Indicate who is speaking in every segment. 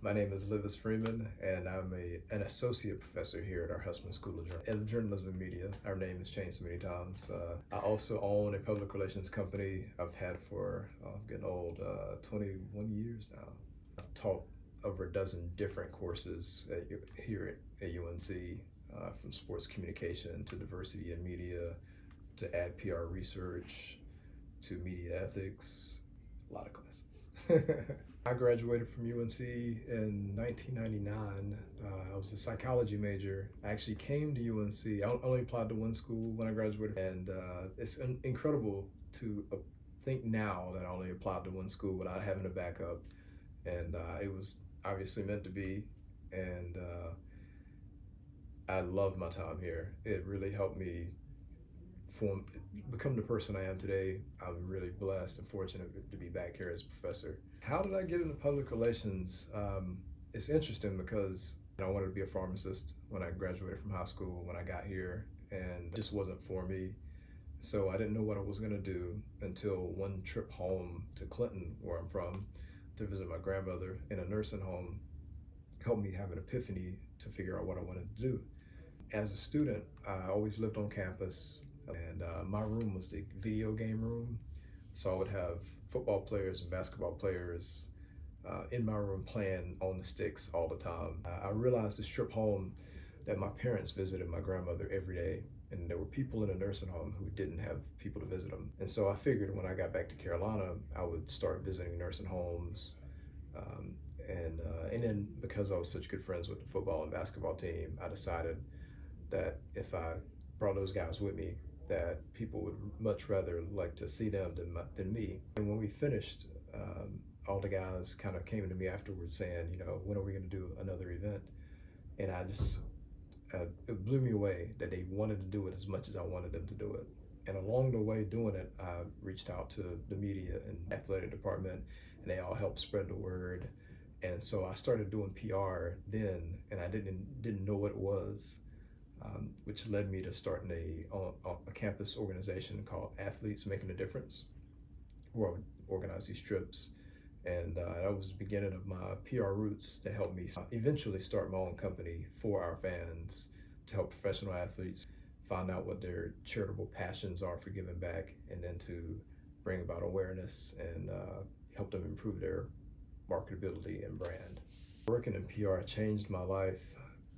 Speaker 1: My name is Livis Freeman, and I'm an associate professor here at our Hussman School of Journalism and Media. Our name has changed so many times. I also own a public relations company I've had for, getting old, 21 years now. I've taught over a dozen different courses here at UNC, from sports communication to diversity in media to ad PR research to media ethics, a lot of classes. I graduated from UNC in 1999. I was a psychology major. I actually came to UNC. I only applied to one school when I graduated, and it's incredible to think now that I only applied to one school without having a backup, and it was obviously meant to be, and I love my time here. It really helped me become the person I am today. I'm really blessed and fortunate to be back here as a professor. How did I get into public relations? It's interesting because I wanted to be a pharmacist when I graduated from high school, when I got here, and it just wasn't for me. So I didn't know what I was gonna do until one trip home to Clinton, where I'm from, to visit my grandmother in a nursing home helped me have an epiphany to figure out what I wanted to do. As a student, I always lived on campus, and my room was the video game room. So I would have football players and basketball players in my room playing on the sticks all the time. I realized this trip home that my parents visited my grandmother every day, and there were people in a nursing home who didn't have people to visit them. And so I figured when I got back to Carolina, I would start visiting nursing homes. And then because I was such good friends with the football and basketball team, I decided that if I brought those guys with me, that people would much rather like to see them than me. And when we finished, all the guys kind of came to me afterwards saying, when are we going to do another event? And it blew me away that they wanted to do it as much as I wanted them to do it. And along the way doing it, I reached out to the media and athletic department, and they all helped spread the word. And so I started doing PR then, and I didn't know what it was. Which led me to starting a campus organization called Athletes Making a Difference, where I would organize these trips. And that was the beginning of my PR roots to help me eventually start my own company for our fans, to help professional athletes find out what their charitable passions are for giving back, and then to bring about awareness and help them improve their marketability and brand. Working in PR changed my life.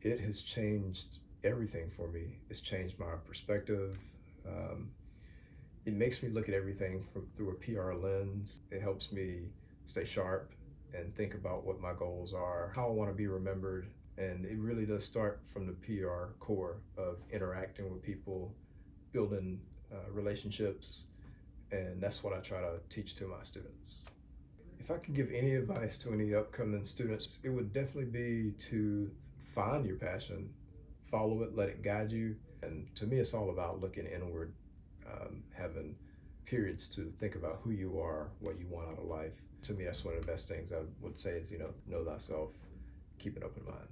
Speaker 1: It has changed everything for me. It's changed my perspective. It makes me look at everything through a PR lens. It helps me stay sharp and think about what my goals are, how I want to be remembered. And it really does start from the PR core of interacting with people, building relationships, and that's what I try to teach to my students. If I could give any advice to any upcoming students, it would definitely be to find your passion, follow it, let it guide you. And to me, it's all about looking inward, having periods to think about who you are, what you want out of life. To me, that's one of the best things I would say is, know thyself, keep an open mind.